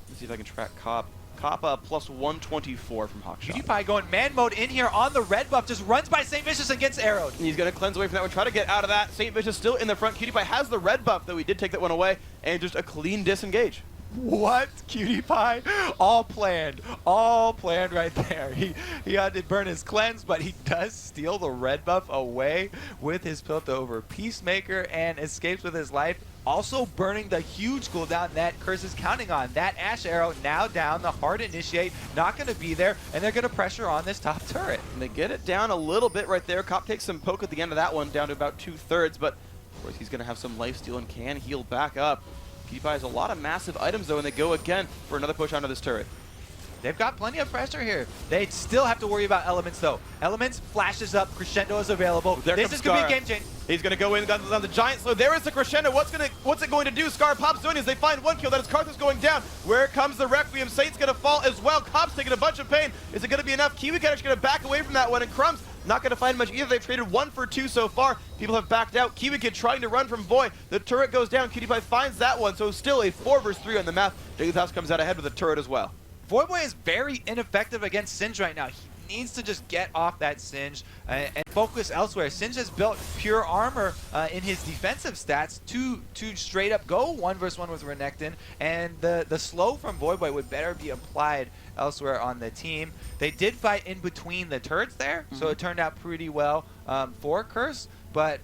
Let's see if I can track Cop. Cop plus 124 from Hawkshot. PewDiePie going man mode in here on the red buff, just runs by St. Vicious and gets arrowed. And he's going to cleanse away from that one, try to get out of that. St. Vicious still in the front. PewDiePie has the red buff, though he did take that one away, and just a clean disengage. What? PewDiePie? All planned right there. He had to burn his cleanse, but he does steal the red buff away with his Piltover over Peacemaker and escapes with his life. Also burning the huge cooldown that Curse is counting on. That Ash Arrow now down, the hard initiate, not going to be there, and they're going to pressure on this top turret. And they get it down a little bit right there. Cop takes some poke at the end of that one, down to about 2/3, but of course he's going to have some lifesteal and can heal back up. PewDiePie has a lot of massive items, though, and they go again for another push onto this turret. They've got plenty of pressure here. They still have to worry about Elements, though. Elements flashes up, Crescendo is available. This is going to be a game change. He's going to go in on the Giant Slow. There is the Crescendo. What's it going to do? Scar pops Zonias. They find one kill. That is Karthus going down. Where comes the Requiem? Saint's going to fall as well. Cop's taking a bunch of pain. Is it going to be enough? Kiwi actually going to back away from that one, and Crumbs not going to find much either. They've traded 1 for 2 so far. People have backed out. Kiwi trying to run from Void. The turret goes down. PewDiePie finds that one, so still a 4 versus 3 on the map. Dignitas comes out ahead with the turret as well. Voidboy is very ineffective against Singe right now. He needs to just get off that Singe and focus elsewhere. Singe has built pure armor in his defensive stats to straight up go 1 versus 1 with Renekton, and the slow from Voidboy would better be applied elsewhere on the team. They did fight in between the turrets there, so it turned out pretty well for Curse, but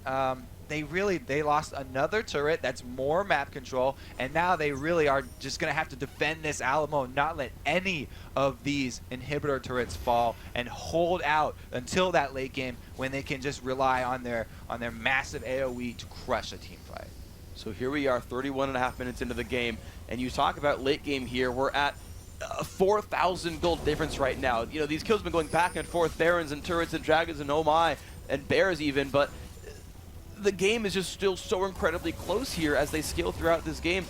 they lost another turret that's more map control, and now they really are just going to have to defend this Alamo, not let any of these inhibitor turrets fall, and hold out until that late game when they can just rely on their massive AoE to crush a team fight. So here we are, 31.5 minutes into the game, and you talk about late game here. We're at a 4,000 gold difference right now. You know, these kills have been going back and forth, Barons and turrets and dragons and oh my, and bears even, but the game is just still so incredibly close here as they scale throughout this game.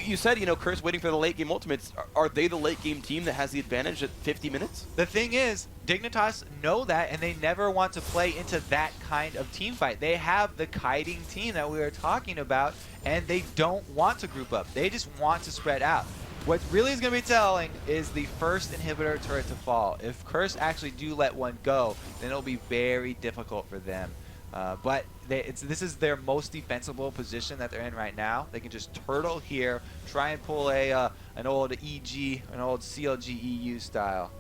You said, you know, Curse waiting for the late game ultimates. Are they the late game team that has the advantage at 50 minutes? The thing is, Dignitas know that, and they never want to play into that kind of team fight. They have the kiting team that we were talking about, and they don't want to group up. They just want to spread out. What really is going to be telling is the first inhibitor turret to fall. If Curse actually do let one go, then it'll be very difficult for them. But this is their most defensible position that they're in right now. They can just turtle here, try and pull an old EG, an old CLG EU style.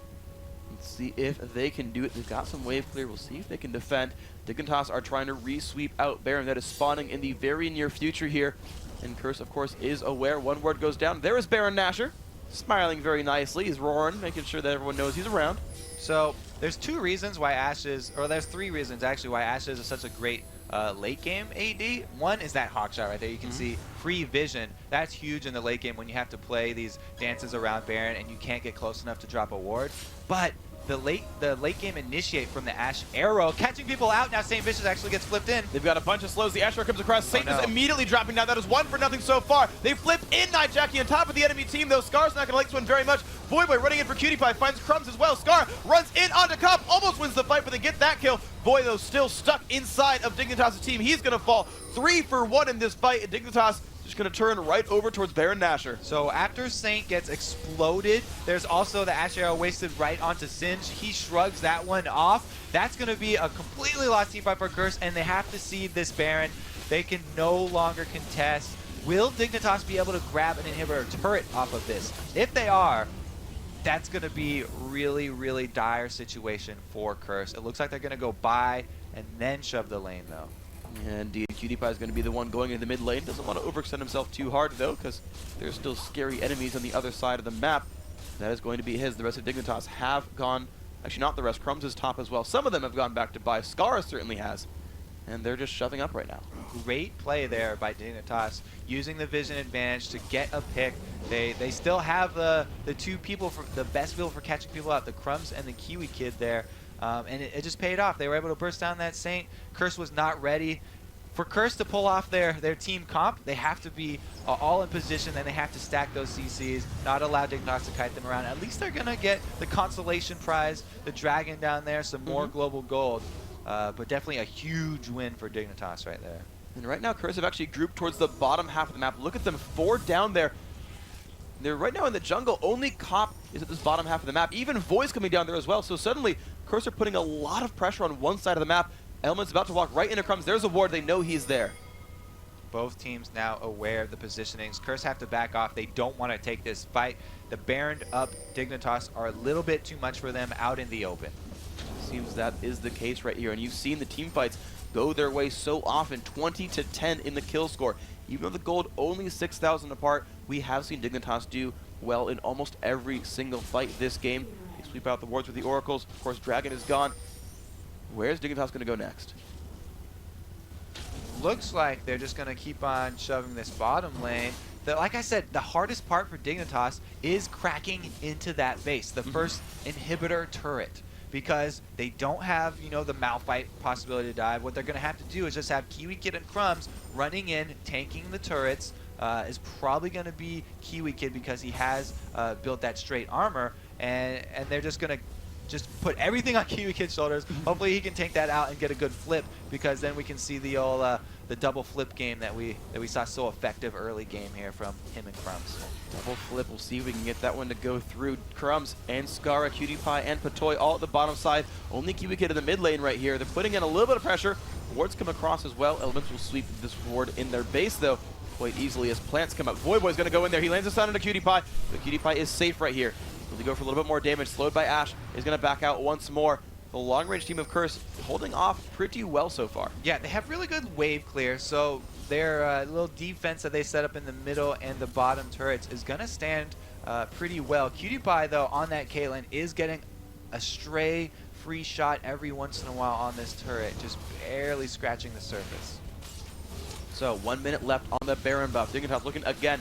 Let's see if they can do it. They've got some wave clear. We'll see if they can defend. Dignitas are trying to re-sweep out Baron. That is spawning in the very near future here. And Curse, of course, is aware. One ward goes down. There is Baron Nashor, smiling very nicely. He's roaring, making sure that everyone knows he's around. So there's 2 reasons why Ashes, or there's 3 reasons actually why Ashes is such a great late game AD. One is that Hawkshot right there. You can see free vision. That's huge in the late game when you have to play these dances around Baron and you can't get close enough to drop a ward. But the late game initiate from the Ash Arrow, catching people out. Now St. Vicious actually gets flipped in. They've got a bunch of slows. The Ash Arrow comes across. Saint is immediately dropping down. That is 1 for nothing so far. They flip in Nightjackie on top of the enemy team, though. Scar's not going to like this one very much. Voidboy running in for PewDiePie, finds Crumbs as well. Scar runs in onto Cop, almost wins the fight, but they get that kill. Void, though, still stuck inside of Dignitas' team. He's going to fall 3 for 1 in this fight, and Dignitas just going to turn right over towards Baron Nashor. So after Saint gets exploded, there's also the Ash Arrow wasted right onto Singe. He shrugs that one off. That's going to be a completely lost team fight for Curse, and they have to see this Baron. They can no longer contest. Will Dignitas be able to grab an inhibitor turret off of this? If they are, that's going to be really, really dire situation for Curse. It looks like they're going to go buy and then shove the lane, though. Yeah, indeed, PewDiePie is going to be the one going into the mid lane. Doesn't want to overextend himself too hard, though, because there's still scary enemies on the other side of the map. That is going to be his. The rest of Dignitas have gone, actually not the rest, Crumbs is top as well. Some of them have gone back to buy. Scar certainly has. And they're just shoving up right now. Great play there by Dignitas, using the vision advantage to get a pick. They still have the 2 people, for the best people for catching people out, the Crumbs and the Kiwi kid there. And it just paid off. They were able to burst down that Saint. Curse was not ready. For Curse to pull off their team comp, they have to be all in position, and they have to stack those CCs, not allow Dignitas to kite them around. At least they're going to get the consolation prize, the dragon down there, some more global gold. but definitely a huge win for Dignitas right there. And right now, Curse have actually grouped towards the bottom half of the map. Look at them, 4 down there. They're right now in the jungle. Only Cop is at this bottom half of the map. Even Voice coming down there as well. So suddenly, Curse are putting a lot of pressure on one side of the map. Element's about to walk right into Crumbs. There's a ward. They know he's there. Both teams now aware of the positionings. Curse have to back off. They don't want to take this fight. The Baron up Dignitas are a little bit too much for them out in the open. Seems that is the case right here. And you've seen the team fights go their way so often, 20-10 in the kill score. Even though the gold only 6,000 apart, we have seen Dignitas do well in almost every single fight this game. They sweep out the wards with the Oracles. Of course, Dragon is gone. Where's Dignitas going to go next? Looks like they're just going to keep on shoving this bottom lane. Like I said, the hardest part for Dignitas is cracking into that base, the first inhibitor turret, because they don't have, you know, the Malphite possibility to dive. What they're going to have to do is just have Kiwi Kid and Crumbs running in, tanking the turrets. Is probably going to be Kiwi Kid because he has built that straight armor, and they're just going to put everything on Kiwi Kid's shoulders. Hopefully he can take that out and get a good flip, because then we can see the old the double flip game that we saw so effective early game here from him and Crumbs. Double flip. We'll see if we can get that one to go through. Crumbs and Skara, Cutie Pie and Patoy all at the bottom side. Only Kiwi Kid in the mid lane right here. They're putting in a little bit of pressure. Wards come across as well. Elements will sweep this ward in their base though quite easily as plants come up. Voyboy's going to go in there. He lands a stun into Cutie Pie. But Cutie Pie is safe right here. Will go for a little bit more damage. Slowed by Ash. Is going to back out once more. The long-range team of Curse holding off pretty well so far. Yeah, they have really good wave clear, so their little defense that they set up in the middle and the bottom turrets is going to stand pretty well. Cutie Pie, though, on that Caitlyn is getting a stray free shot every once in a while on this turret, just barely scratching the surface. So 1 minute left on the Baron buff. Dignitas looking again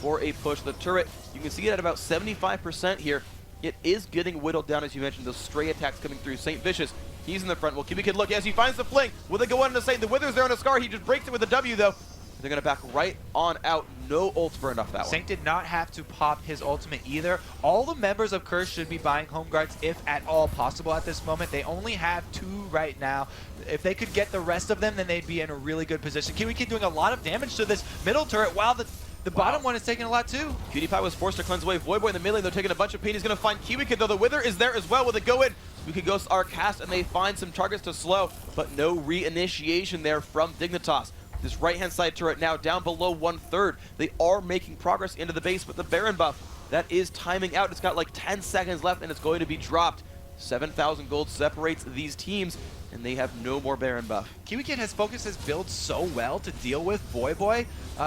for a push. The turret, you can see it at about 75% here. It is getting whittled down, as you mentioned, those stray attacks coming through. St. Vicious, he's in the front. Well, Kiwi Kid, look, as he finds the fling, will they go on into Saint? The Wither's there on a Scar. He just breaks it with a W, though. They're going to back right on out. No ults burned off that one. Saint did not have to pop his ultimate either. All the members of Curse should be buying home guards if at all possible at this moment. They only have 2 right now. If they could get the rest of them, then they'd be in a really good position. Kiwi Kid doing a lot of damage to this middle turret while the bottom one is taking a lot too. Cutie Pie was forced to cleanse away. Voyboy in the mid lane, they're taking a bunch of pain. He's going to find Kiwi Kid, though. The Wither is there as well. Will they go in? Spooky Ghosts are cast, and they find some targets to slow, but no reinitiation there from Dignitas. This right-hand side turret now down below 1/3. They are making progress into the base, but the Baron buff, that is timing out. It's got like 10 seconds left, and it's going to be dropped. 7,000 gold separates these teams, and they have no more Baron buff. Kiwi Kid has focused his build so well to deal with Voyboy.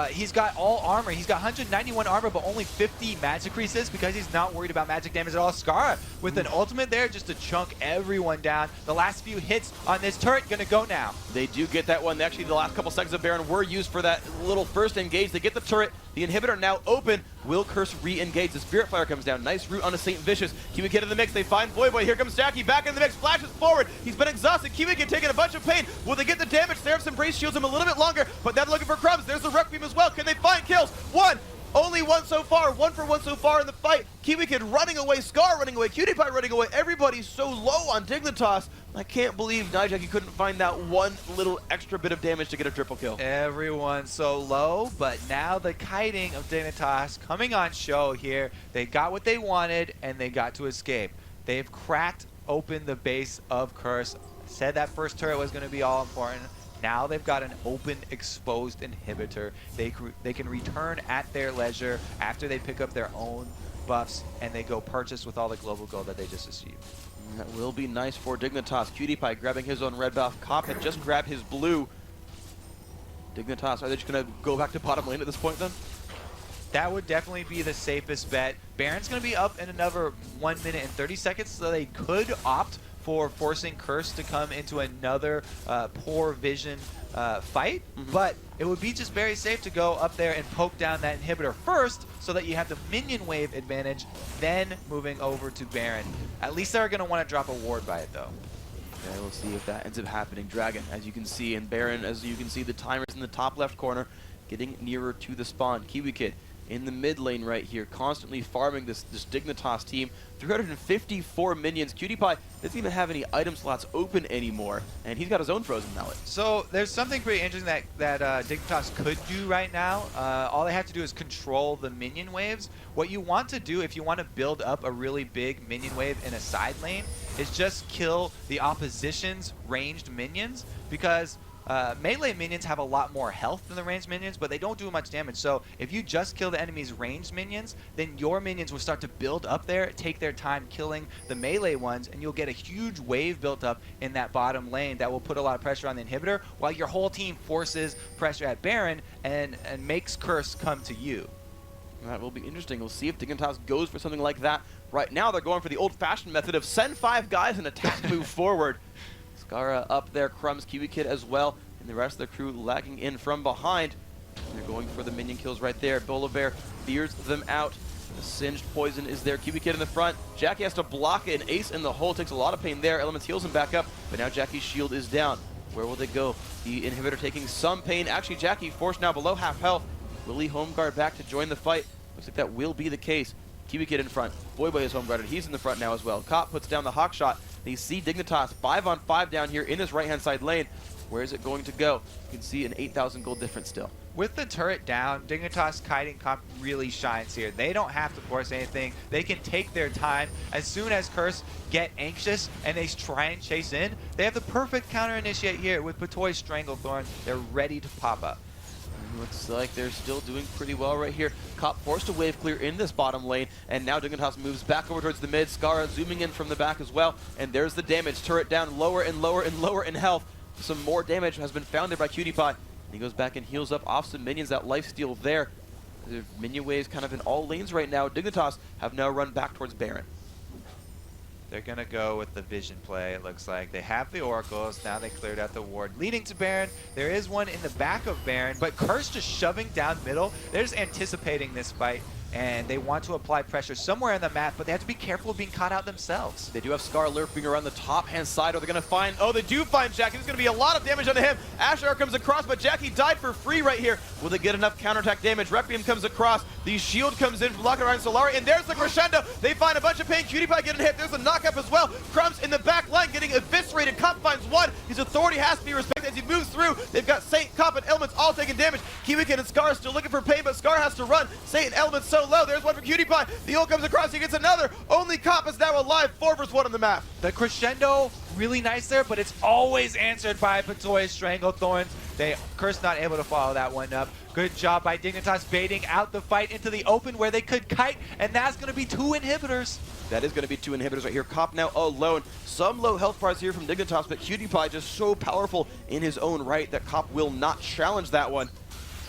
He's got all armor. He's got 191 armor, but only 50 magic resist because he's not worried about magic damage at all. Skara with an ultimate there just to chunk everyone down. The last few hits on this turret gonna go now. They do get that one. Actually, the last couple seconds of Baron were used for that little first engage. They get the turret. The inhibitor now open. Will Curse re-engage? The Spirit Fire comes down. Nice root on a St. Vicious. Kiwi Kid in the mix. They find Voyboy. Here comes Jackie back in the mix. Flashes forward. He's been exhausted. Kiwi Kid taking a bunch of pain. Will they get the damage? Seraph's Embrace shields him a little bit longer, but they're looking for Crumbs. There's the Requiem as well. Can they find kills? One. Only one so far. 1 for 1 so far in the fight. Kiwi Kid running away. Scar running away. Cutie Pie running away. Everybody's so low on Dignitas. I can't believe Nijaki couldn't find that one little extra bit of damage to get a triple kill. Everyone's so low, but now the kiting of Dignitas coming on show here. They got what they wanted, and they got to escape. They've cracked open the base of Curse. Said that first turret was going to be all important. Now they've got an open, exposed inhibitor. They can return at their leisure after they pick up their own buffs, and they go purchase with all the global gold that they just received. That will be nice for Dignitas. Cutie Pie grabbing his own red buff. Cop had just grabbed his blue. Dignitas, are they just going to go back to bottom lane at this point then? That would definitely be the safest bet. Baron's going to be up in another 1 minute and 30 seconds, so they could opt for forcing Curse to come into another poor vision fight, but it would be just very safe to go up there and poke down that inhibitor first so that you have the minion wave advantage, then moving over to Baron. At least they're going to want to drop a ward by it, though. Okay, we'll see if that ends up happening. Dragon, as you can see, and Baron, as you can see, the timers in the top left corner getting nearer to the spawn. Kiwi Kid in the mid lane right here, constantly farming this Dignitas team. 354 minions. Cutie Pie doesn't even have any item slots open anymore, and he's got his own frozen mallet. So there's something pretty interesting that Dignitas could do right now. All they have to do is control the minion waves. What you want to do if you want to build up a really big minion wave in a side lane is just kill the opposition's ranged minions, because melee minions have a lot more health than the ranged minions, but they don't do much damage. So if you just kill the enemy's ranged minions, then your minions will start to build up there, take their time killing the melee ones, and you'll get a huge wave built up in that bottom lane that will put a lot of pressure on the inhibitor, while your whole team forces pressure at Baron and makes Curse come to you. That will be interesting. We'll see if Dignitas goes for something like that. Right now, they're going for the old-fashioned method of send 5 guys and attack move forward. Skara up there, Crumbs, Kiwi Kid as well, and the rest of the crew lagging in from behind. They're going for the minion kills right there. Bolivar fears them out. The Singed Poison is there. Kiwi Kid in the front. Jackie has to block it, and Ace in the hole takes a lot of pain there. Elements heals him back up, but now Jackie's shield is down. Where will they go? The inhibitor taking some pain. Actually, Jackie forced now below half health. Will he home guard back to join the fight? Looks like that will be the case. Kiwi Kid in front. Boy is home guarded. He's in the front now as well. Cop puts down the hawk shot. They see Dignitas 5-on-5 down here in his right-hand side lane. Where is it going to go? You can see an 8,000 gold difference still. With the turret down, Dignitas kiting comp really shines here. They don't have to force anything. They can take their time. As soon as Curse get anxious and they try and chase in, they have the perfect counter initiate here with Patoy's Stranglethorn. They're ready to pop up. Looks like they're still doing pretty well right here. Cop forced to wave clear in this bottom lane, and now Dignitas moves back over towards the mid. Skara zooming in from the back as well, and there's the damage. Turret down lower and lower and lower in health. Some more damage has been found there by Cutie Pie. And he goes back and heals up off some minions. That lifesteal there. The minion waves kind of in all lanes right now. Dignitas have now run back towards Baron. They're going to go with the vision play, it looks like. They have the oracles. Now they cleared out the ward leading to Baron. There is one in the back of Baron, but Curse just shoving down middle. They're just anticipating this fight, and they want to apply pressure somewhere on the map, but they have to be careful of being caught out themselves. They do have Scar lurking around the top-hand side. Are they going to find... Oh, they do find Jackie. There's going to be a lot of damage onto him. Ashar comes across, but Jackie died for free right here. Will they get enough counterattack damage? Requiem comes across. The shield comes in from locking around Solari, and there's the crescendo. They find a bunch of pain. Cutie Pie getting hit. There's a knockup as well. Crumbs in the back line getting eviscerated. Cop finds one. His authority has to be respected as he moves through. They've got Saint, Cop, and Elements all taking damage. Kiwi Kid and Scar still looking for pain, but Scar has to run. Saint and Elements so low. There's one for Cutie Pie. The ult comes across. He gets another. Only Cop is now alive. 4 versus 1 on the map. The crescendo, really nice there, but it's always answered by Patoy's Stranglethorns. Curse not able to follow that one up. Good job by Dignitas baiting out the fight into the open where they could kite, and that's going to be 2 inhibitors. That is going to be 2 inhibitors right here. Cop now alone. Some low health bars here from Dignitas, but Cutie Pie just so powerful in his own right that Cop will not challenge that one.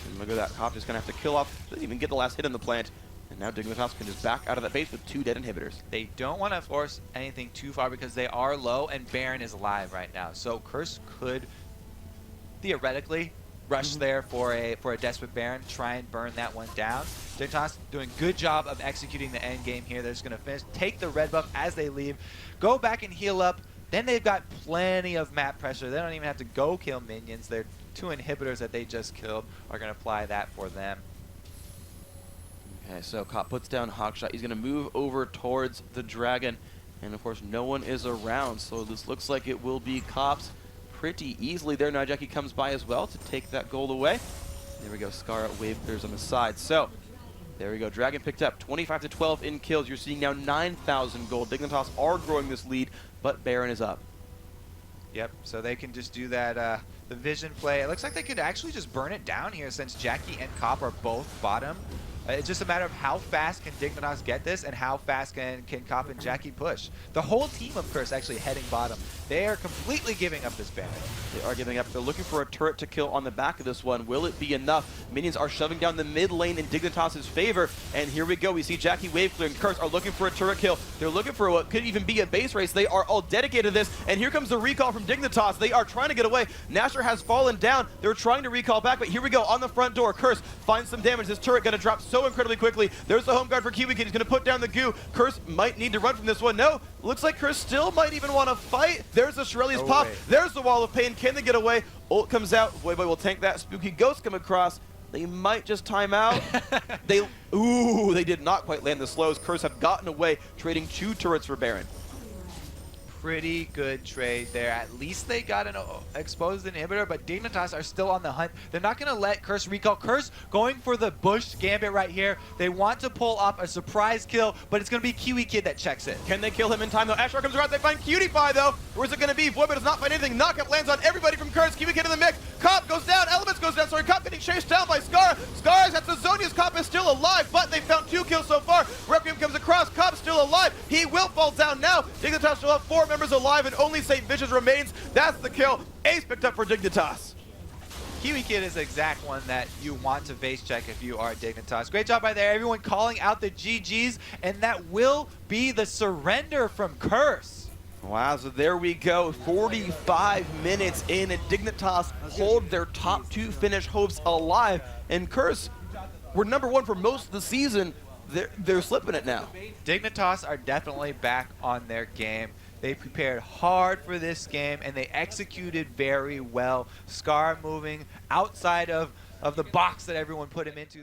And look at that. Cop just going to have to kill off. Doesn't even get the last hit in the plant. And now Dignitas can just back out of that base with 2 dead inhibitors. They don't want to force anything too far because they are low, and Baron is alive right now. So Curse could theoretically rush there for a desperate Baron, try and burn that one down. Dignitas doing a good job of executing the end game here. They're just going to finish, take the red buff as they leave, go back and heal up. Then they've got plenty of map pressure. They don't even have to go kill minions. Their 2 inhibitors that they just killed are going to apply that for them. Okay, so Cop puts down Hawkshot. He's going to move over towards the Dragon. And, of course, no one is around. So this looks like it will be Cop's pretty easily there. Now Jackie comes by as well to take that gold away. There we go. Scar wave clears on the side. So there we go. Dragon picked up 25-12 in kills. You're seeing now 9,000 gold. Dignitas are growing this lead, but Baron is up. Yep, so they can just do that, the vision play. It looks like they could actually just burn it down here since Jackie and Cop are both bottom. It's just a matter of how fast can Dignitas get this and how fast can Cop and Jackie push. The whole team of Curse actually heading bottom. They are completely giving up this Baron. They are giving up. They're looking for a turret to kill on the back of this one. Will it be enough? Minions are shoving down the mid lane in Dignitas' favor. And here we go. We see Jackie wave clear and Curse are looking for a turret kill. They're looking for what could even be a base race. They are all dedicated to this. And here comes the recall from Dignitas. They are trying to get away. Nasher has fallen down. They're trying to recall back, but here we go on the front door. Curse finds some damage. This turret going to drop so incredibly quickly. There's the home guard for Kiwi Kid. He's going to put down the goo. Curse might need to run from this one. No, looks like Curse still might even want to fight. There's the Shirley's pop. Way. There's the wall of pain. Can they get away? Ult comes out. Boy will tank that. Spooky Ghost come across. They might just time out. They did not quite land the slows. Curse have gotten away, trading 2 turrets for Baron. Pretty good trade there. At least they got an exposed inhibitor, but Dignitas are still on the hunt. They're not going to let Curse recall. Curse going for the Bush Gambit right here. They want to pull up a surprise kill, but it's going to be Kiwi Kid that checks it. Can they kill him in time, though? Ashrar comes around. They find Cutie Pie, though. Where's it going to be? Voidbit does not find anything. Knockup lands on everybody from Curse. Kiwi Kid in the mix. Cop goes down. Elements goes down. Sorry, Cop getting chased down by Scar. Scar is at the Zonia's. Cop is still alive, but they found 2 kills so far. Requiem comes across. Cop's still alive. He will fall down now. Dignitas still have 4 members alive, and only St. Vicious remains. That's the kill. Ace picked up for Dignitas. Kiwi Kid is the exact one that you want to face check if you are Dignitas. Great job by there. Everyone calling out the GGs, and that will be the surrender from Curse. Wow, so there we go. 45 minutes in, and Dignitas hold their top 2 finish hopes alive. And Curse were #1 for most of the season. They're slipping it now. Dignitas are definitely back on their game. They prepared hard for this game, and they executed very well. Scar moving outside of the box that everyone put him into.